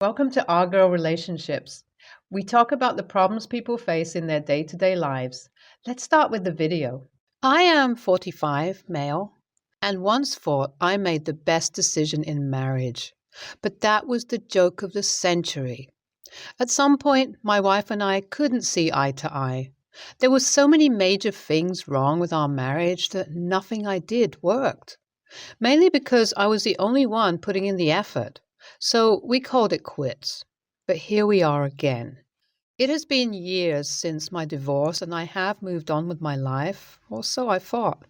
Welcome to Our Girl Relationships. We talk about the problems people face in their day-to-day lives. Let's start with the video. I am 45, male, and once thought I made the best decision in marriage. But that was the joke of the century. At some point, my wife and I couldn't see eye to eye. There were so many major things wrong with our marriage that nothing I did worked. Mainly because I was the only one putting in the effort. So we called it quits. But here we are again. It has been years since my divorce, and I have moved on with my life, or so I thought.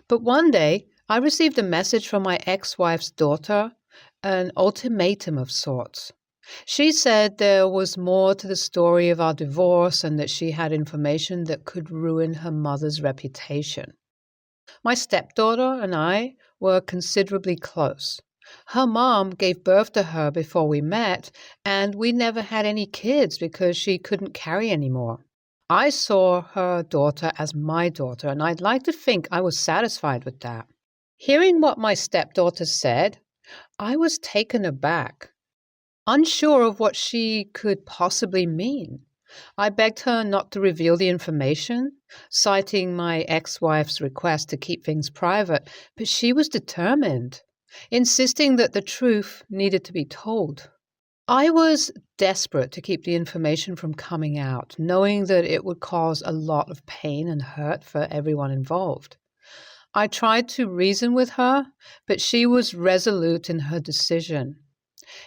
But one day, I received a message from my ex-wife's daughter, an ultimatum of sorts. She said there was more to the story of our divorce and that she had information that could ruin her mother's reputation. My stepdaughter and I were considerably close. Her mom gave birth to her before we met, and we never had any kids because she couldn't carry anymore. I saw her daughter as my daughter, and I'd like to think I was satisfied with that. Hearing what my stepdaughter said, I was taken aback, unsure of what she could possibly mean. I begged her not to reveal the information, citing my ex-wife's request to keep things private, but she was determined, insisting that the truth needed to be told. I was desperate to keep the information from coming out, knowing that it would cause a lot of pain and hurt for everyone involved. I tried to reason with her, but she was resolute in her decision.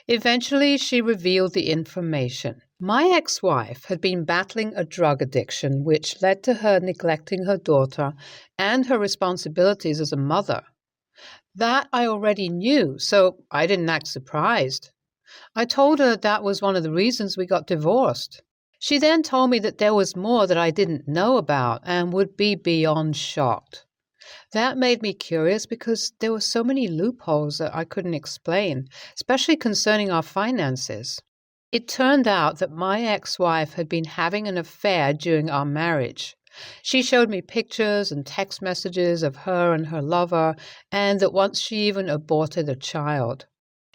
Eventually, she revealed the information. My ex-wife had been battling a drug addiction, which led to her neglecting her daughter and her responsibilities as a mother. That I already knew, so I didn't act surprised. I told her that was one of the reasons we got divorced. She then told me that there was more that I didn't know about and would be beyond shocked. That made me curious because there were so many loopholes that I couldn't explain, especially concerning our finances. It turned out that my ex-wife had been having an affair during our marriage. She showed me pictures and text messages of her and her lover, and that once she even aborted a child.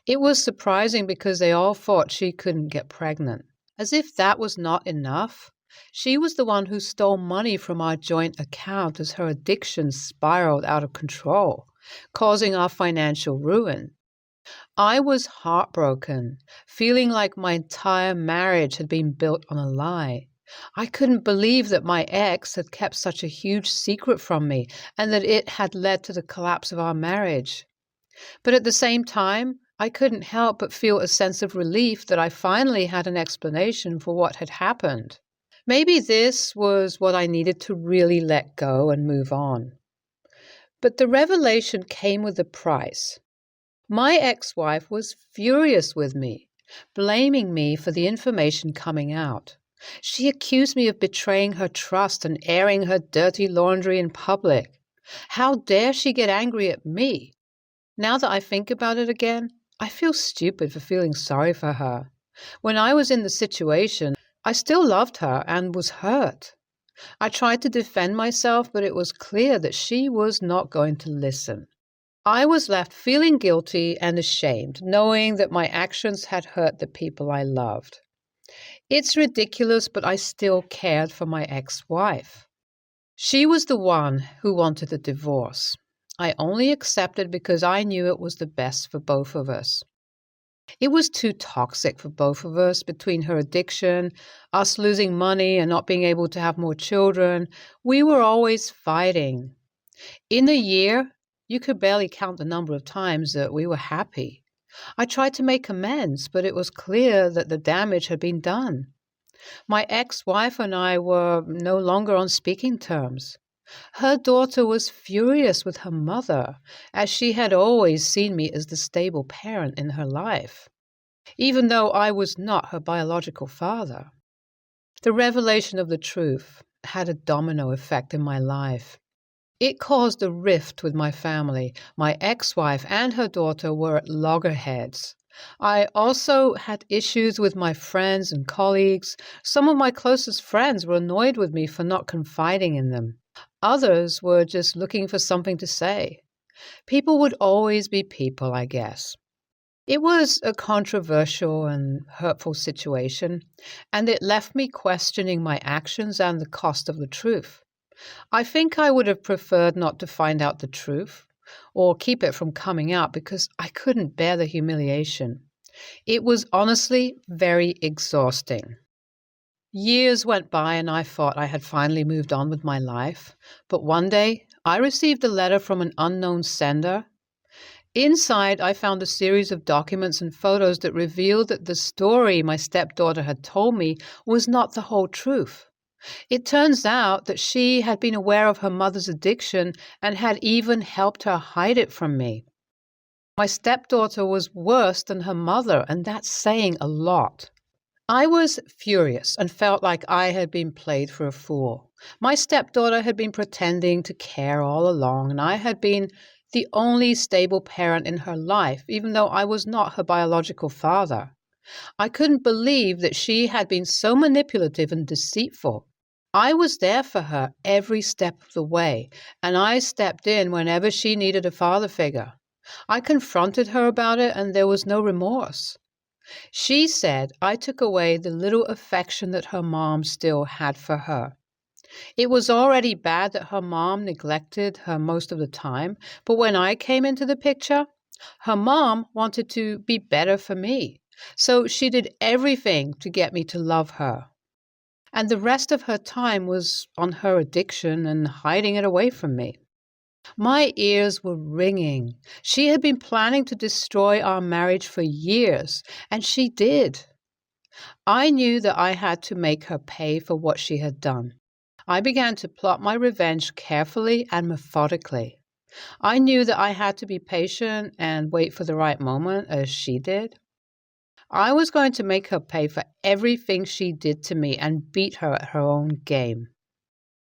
It was surprising because they all thought she couldn't get pregnant. As if that was not enough, she was the one who stole money from our joint account as her addiction spiraled out of control, causing our financial ruin. I was heartbroken, feeling like my entire marriage had been built on a lie. I couldn't believe that my ex had kept such a huge secret from me and that it had led to the collapse of our marriage. But at the same time, I couldn't help but feel a sense of relief that I finally had an explanation for what had happened. Maybe this was what I needed to really let go and move on. But the revelation came with a price. My ex-wife was furious with me, blaming me for the information coming out. She accused me of betraying her trust and airing her dirty laundry in public. How dare she get angry at me? Now that I think about it again, I feel stupid for feeling sorry for her. When I was in the situation, I still loved her and was hurt. I tried to defend myself, but it was clear that she was not going to listen. I was left feeling guilty and ashamed, knowing that my actions had hurt the people I loved. It's ridiculous, but I still cared for my ex-wife. She was the one who wanted a divorce. I only accepted because I knew it was the best for both of us. It was too toxic for both of us, between her addiction, us losing money and not being able to have more children. We were always fighting. In a year, you could barely count the number of times that we were happy. I tried to make amends, but it was clear that the damage had been done. My ex-wife and I were no longer on speaking terms. Her daughter was furious with her mother, as she had always seen me as the stable parent in her life, even though I was not her biological father. The revelation of the truth had a domino effect in my life. It caused a rift with my family. My ex-wife and her daughter were at loggerheads. I also had issues with my friends and colleagues. Some of my closest friends were annoyed with me for not confiding in them. Others were just looking for something to say. People would always be people, I guess. It was a controversial and hurtful situation, and it left me questioning my actions and the cost of the truth. I think I would have preferred not to find out the truth or keep it from coming out because I couldn't bear the humiliation. It was honestly very exhausting. Years went by and I thought I had finally moved on with my life, but one day I received a letter from an unknown sender. Inside, I found a series of documents and photos that revealed that the story my stepdaughter had told me was not the whole truth. It turns out that she had been aware of her mother's addiction and had even helped her hide it from me. My stepdaughter was worse than her mother, and that's saying a lot. I was furious and felt like I had been played for a fool. My stepdaughter had been pretending to care all along, and I had been the only stable parent in her life, even though I was not her biological father. I couldn't believe that she had been so manipulative and deceitful. I was there for her every step of the way, and I stepped in whenever she needed a father figure. I confronted her about it, and there was no remorse. She said I took away the little affection that her mom still had for her. It was already bad that her mom neglected her most of the time, but when I came into the picture, her mom wanted to be better for me, so she did everything to get me to love her. And the rest of her time was on her addiction and hiding it away from me. My ears were ringing. She had been planning to destroy our marriage for years, and she did. I knew that I had to make her pay for what she had done. I began to plot my revenge carefully and methodically. I knew that I had to be patient and wait for the right moment, as she did. I was going to make her pay for everything she did to me and beat her at her own game.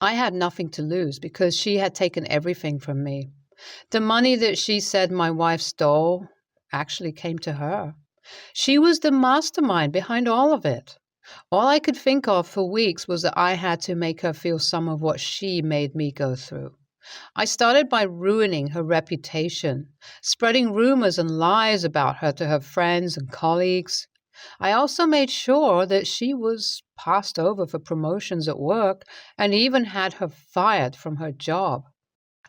I had nothing to lose because she had taken everything from me. The money that she said my wife stole actually came to her. She was the mastermind behind all of it. All I could think of for weeks was that I had to make her feel some of what she made me go through. I started by ruining her reputation, spreading rumors and lies about her to her friends and colleagues. I also made sure that she was passed over for promotions at work and even had her fired from her job.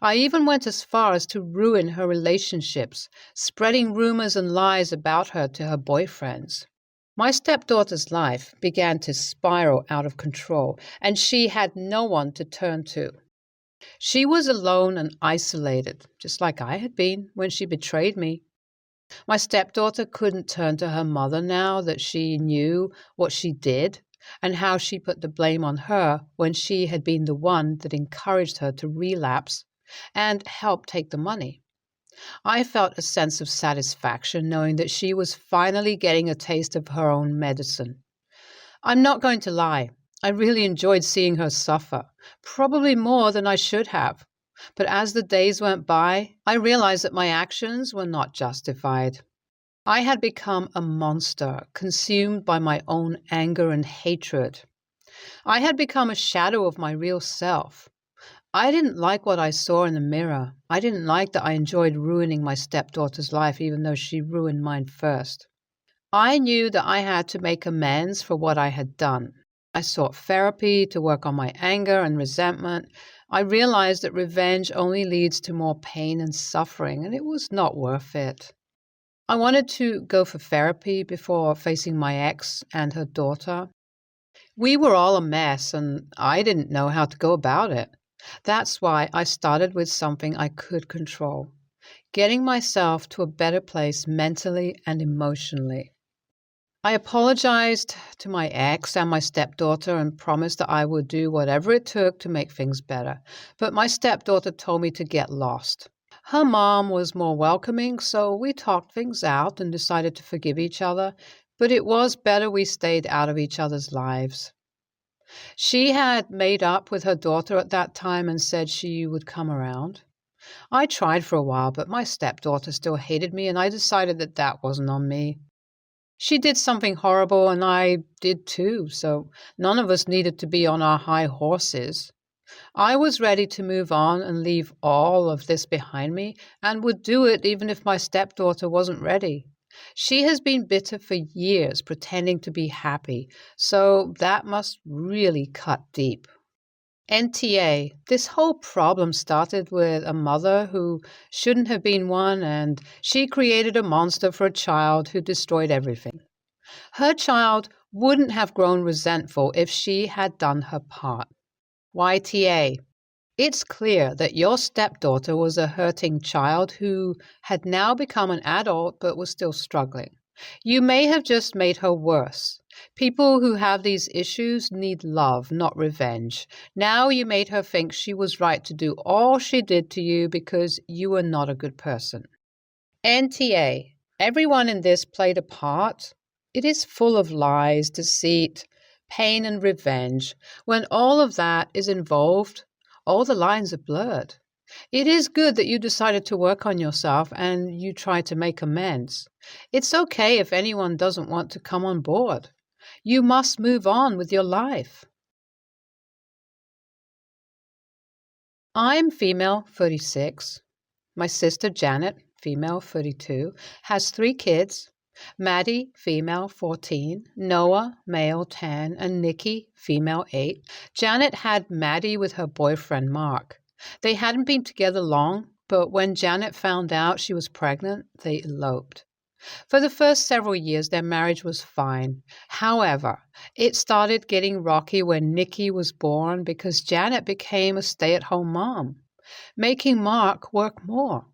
I even went as far as to ruin her relationships, spreading rumors and lies about her to her boyfriends. My stepdaughter's life began to spiral out of control, and she had no one to turn to. She was alone and isolated, just like I had been when she betrayed me. My stepdaughter couldn't turn to her mother now that she knew what she did and how she put the blame on her when she had been the one that encouraged her to relapse and helped take the money. I felt a sense of satisfaction knowing that she was finally getting a taste of her own medicine. I'm not going to lie. I really enjoyed seeing her suffer, probably more than I should have. But as the days went by, I realized that my actions were not justified. I had become a monster, consumed by my own anger and hatred. I had become a shadow of my real self. I didn't like what I saw in the mirror. I didn't like that I enjoyed ruining my stepdaughter's life, even though she ruined mine first. I knew that I had to make amends for what I had done. I sought therapy to work on my anger and resentment. I realized that revenge only leads to more pain and suffering, and it was not worth it. I wanted to go for therapy before facing my ex and her daughter. We were all a mess, and I didn't know how to go about it. That's why I started with something I could control, getting myself to a better place mentally and emotionally. I apologized to my ex and my stepdaughter and promised that I would do whatever it took to make things better, but my stepdaughter told me to get lost. Her mom was more welcoming, so we talked things out and decided to forgive each other, but it was better we stayed out of each other's lives. She had made up with her daughter at that time and said she would come around. I tried for a while, but my stepdaughter still hated me, and I decided that that wasn't on me. She did something horrible, and I did too, so none of us needed to be on our high horses. I was ready to move on and leave all of this behind me, and would do it even if my stepdaughter wasn't ready. She has been bitter for years, pretending to be happy, so that must really cut deep. NTA, this whole problem started with a mother who shouldn't have been one, and she created a monster for a child who destroyed everything. Her child wouldn't have grown resentful if she had done her part. YTA, it's clear that your stepdaughter was a hurting child who had now become an adult but was still struggling. You may have just made her worse. People who have these issues need love, not revenge. Now you made her think she was right to do all she did to you because you were not a good person. NTA, everyone in this played a part. It is full of lies, deceit, pain, and revenge. When all of that is involved, all the lines are blurred. It is good that you decided to work on yourself and you try to make amends. It's okay if anyone doesn't want to come on board. You must move on with your life. I'm female, 36. My sister Janet, female, 32, has 3 kids. Maddie, female, 14, Noah, male, 10, and Nikki, female, 8. Janet had Maddie with her boyfriend, Mark. They hadn't been together long, but when Janet found out she was pregnant, they eloped. For the first several years, their marriage was fine. However, it started getting rocky when Nikki was born because Janet became a stay-at-home mom, making Mark work more.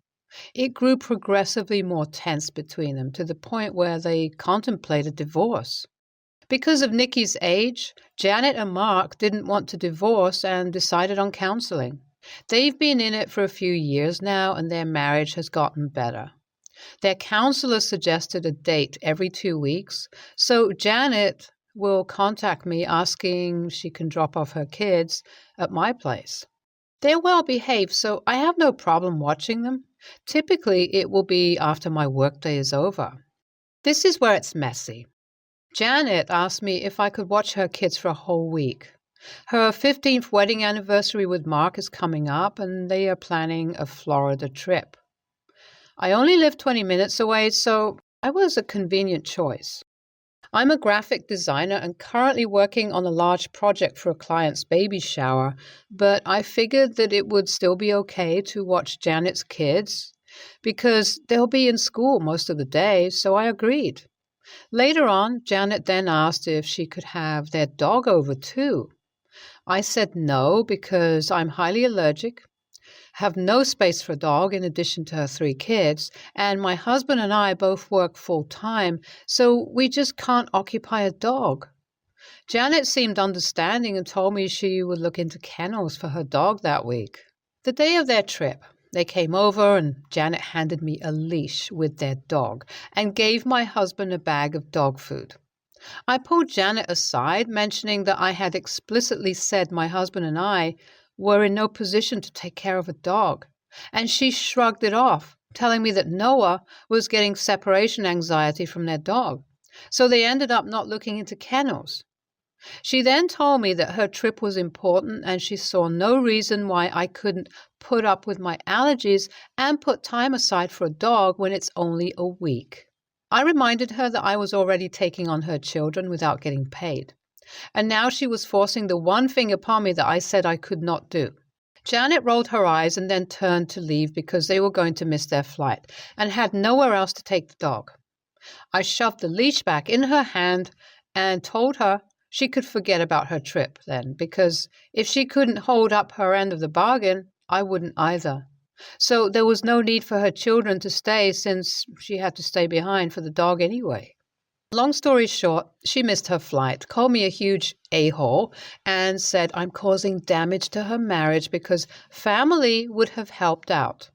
It grew progressively more tense between them to the point where they contemplated divorce. Because of Nikki's age, Janet and Mark didn't want to divorce and decided on counseling. They've been in it for a few years now, and their marriage has gotten better. Their counselor suggested a date every 2 weeks, so Janet will contact me asking she can drop off her kids at my place. They're well behaved, so I have no problem watching them. Typically, it will be after my workday is over. This is where it's messy. Janet asked me if I could watch her kids for a whole week. Her 15th wedding anniversary with Mark is coming up, and they are planning a Florida trip. I only live 20 minutes away, so I was a convenient choice. I'm a graphic designer and currently working on a large project for a client's baby shower, but I figured that it would still be okay to watch Janet's kids because they'll be in school most of the day, so I agreed. Later on, Janet then asked if she could have their dog over too. I said no because I'm highly allergic, have no space for a dog in addition to her 3 kids, and my husband and I both work full-time, so we just can't occupy a dog. Janet seemed understanding and told me she would look into kennels for her dog that week. The day of their trip, they came over and Janet handed me a leash with their dog and gave my husband a bag of dog food. I pulled Janet aside, mentioning that I had explicitly said my husband and I were in no position to take care of a dog, and she shrugged it off, telling me that Noah was getting separation anxiety from their dog, so they ended up not looking into kennels. She then told me that her trip was important and she saw no reason why I couldn't put up with my allergies and put time aside for a dog when it's only a week. I reminded her that I was already taking on her children without getting paid, and now she was forcing the one thing upon me that I said I could not do. Janet rolled her eyes and then turned to leave because they were going to miss their flight and had nowhere else to take the dog. I shoved the leash back in her hand and told her she could forget about her trip then, because if she couldn't hold up her end of the bargain, I wouldn't either. So there was no need for her children to stay since she had to stay behind for the dog anyway. Long story short, she missed her flight, called me a huge a-hole, and said I'm causing damage to her marriage because family would have helped out.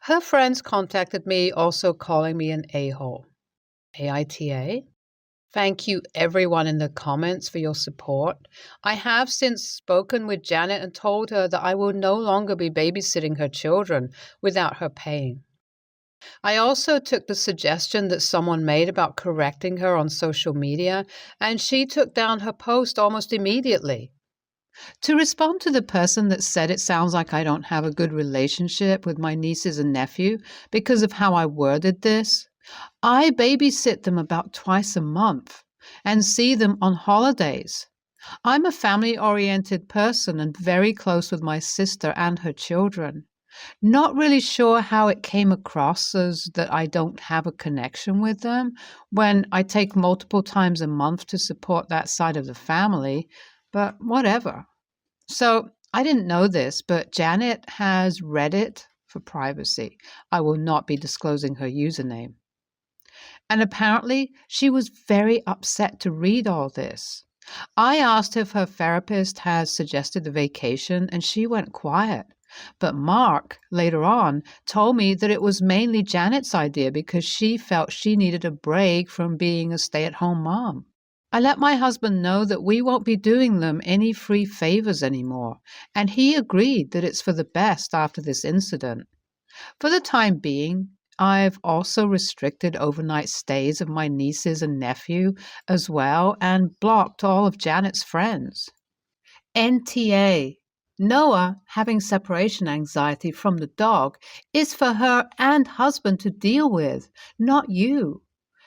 Her friends contacted me, also calling me an a-hole. AITA? Thank you everyone in the comments for your support. I have since spoken with Janet and told her that I will no longer be babysitting her children without her paying. I also took the suggestion that someone made about correcting her on social media, and she took down her post almost immediately. To respond to the person that said it sounds like I don't have a good relationship with my nieces and nephew because of how I worded this, I babysit them about twice a month and see them on holidays. I'm a family-oriented person and very close with my sister and her children. Not really sure how it came across as that I don't have a connection with them when I take multiple times a month to support that side of the family, but whatever. So I didn't know this, but Janet has Reddit for privacy. I will not be disclosing her username. And apparently, she was very upset to read all this. I asked if her therapist has suggested a vacation, and she went quiet. But Mark, later on, told me that it was mainly Janet's idea because she felt she needed a break from being a stay-at-home mom. I let my husband know that we won't be doing them any free favors anymore, and he agreed that it's for the best after this incident. For the time being, I've also restricted overnight stays of my nieces and nephew as well and blocked all of Janet's friends. NTA. Noah having separation anxiety from the dog is for her and husband to deal with, not you.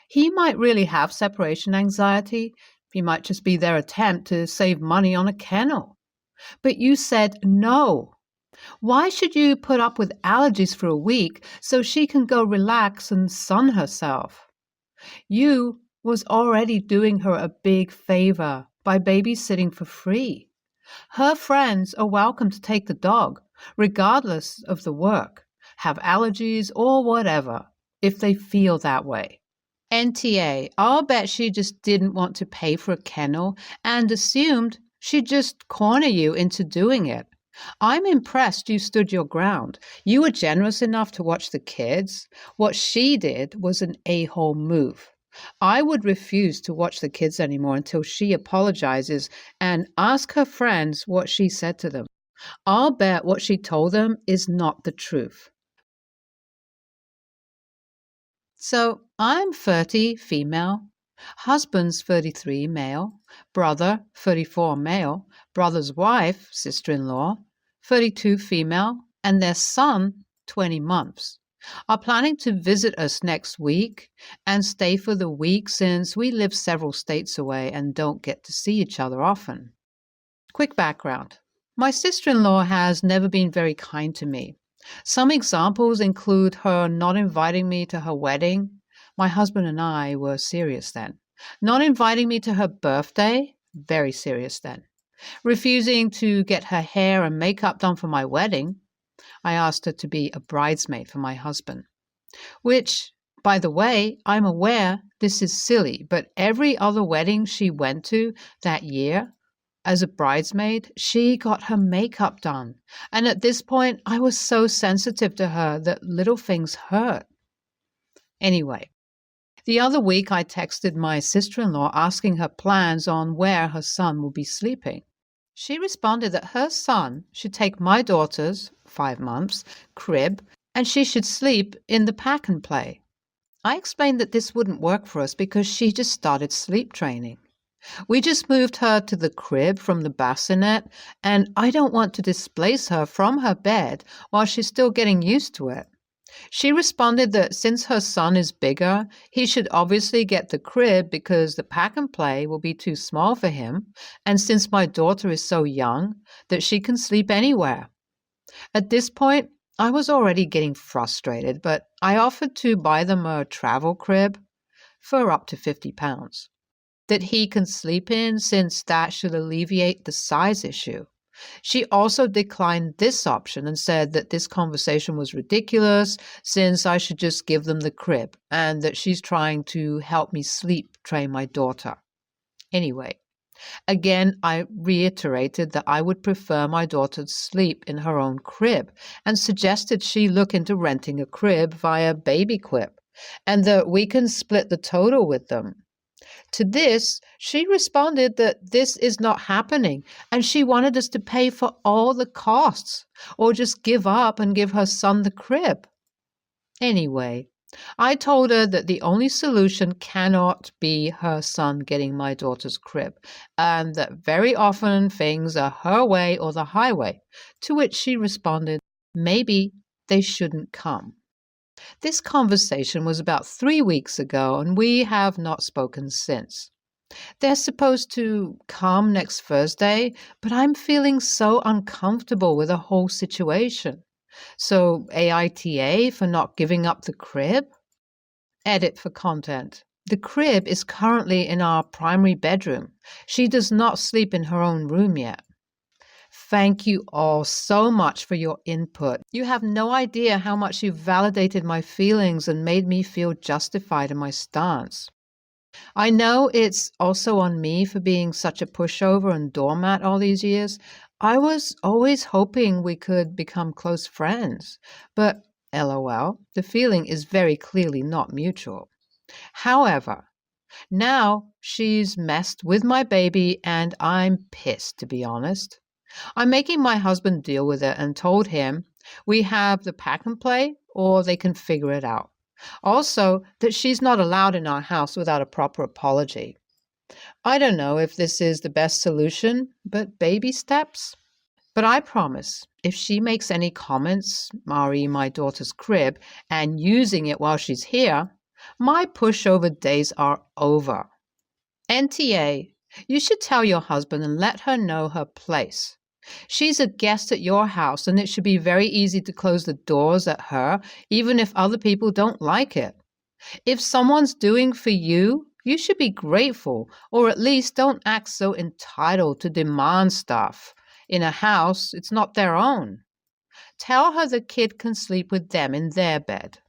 He might really have separation anxiety. He might just be their attempt to save money on a kennel. But you said no. Why should you put up with allergies for a week so she can go relax and sun herself? You was already doing her a big favor by babysitting for free. Her friends are welcome to take the dog, regardless of the work, have allergies or whatever, if they feel that way. NTA, I'll bet she just didn't want to pay for a kennel and assumed she'd just corner you into doing it. I'm impressed you stood your ground. You were generous enough to watch the kids. What she did was an a-hole move. I would refuse to watch the kids anymore until she apologizes and ask her friends what she said to them. I'll bet what she told them is not the truth. So I'm 30, female, husband's 33, male, brother, 34, male, brother's wife, sister-in-law, 32, female, and their son, 20 months, are planning to visit us next week and stay for the week since we live several states away and don't get to see each other often. Quick background. My sister-in-law has never been very kind to me. Some examples include her not inviting me to her wedding. My husband and I were serious then. Not inviting me to her birthday. Very serious then. Refusing to get her hair and makeup done for my wedding. I asked her to be a bridesmaid for my husband. Which, by the way, I'm aware this is silly, but every other wedding she went to that year, as a bridesmaid, she got her makeup done. And at this point, I was so sensitive to her that little things hurt. Anyway, the other week I texted my sister-in-law asking her plans on where her son will be sleeping. She responded that her son should take my daughter's, 5 months, crib, and she should sleep in the pack and play. I explained that this wouldn't work for us because she just started sleep training. We just moved her to the crib from the bassinet, and I don't want to displace her from her bed while she's still getting used to it. She responded that since her son is bigger, he should obviously get the crib because the pack and play will be too small for him, and since my daughter is so young, that she can sleep anywhere. At this point, I was already getting frustrated, but I offered to buy them a travel crib for up to £50 that he can sleep in since that should alleviate the size issue. She also declined this option and said that this conversation was ridiculous since I should just give them the crib and that she's trying to help me sleep train my daughter. Anyway, again, I reiterated that I would prefer my daughter to sleep in her own crib and suggested she look into renting a crib via BabyQuip and that we can split the total with them. To this, she responded that this is not happening and she wanted us to pay for all the costs or just give up and give her son the crib. Anyway, I told her that the only solution cannot be her son getting my daughter's crib and that very often things are her way or the highway, to which she responded, maybe they shouldn't come. This conversation was about 3 weeks ago, and we have not spoken since. They're supposed to come next Thursday, but I'm feeling so uncomfortable with the whole situation. So, AITA for not giving up the crib? Edit for content. The crib is currently in our primary bedroom. She does not sleep in her own room yet. Thank you all so much for your input. You have no idea how much you validated my feelings and made me feel justified in my stance. I know it's also on me for being such a pushover and doormat all these years. I was always hoping we could become close friends, but LOL, the feeling is very clearly not mutual. However, now she's messed with my baby and I'm pissed, to be honest. I'm making my husband deal with it and told him we have the pack and play or they can figure it out. Also, that she's not allowed in our house without a proper apology. I don't know if this is the best solution, but baby steps. But I promise, if she makes any comments, re my daughter's crib, and using it while she's here, my pushover days are over. NTA, you should tell your husband and let her know her place. She's a guest at your house, and it should be very easy to close the doors at her, even if other people don't like it. If someone's doing for you, you should be grateful, or at least don't act so entitled to demand stuff. In a house, it's not their own. Tell her the kid can sleep with them in their bed.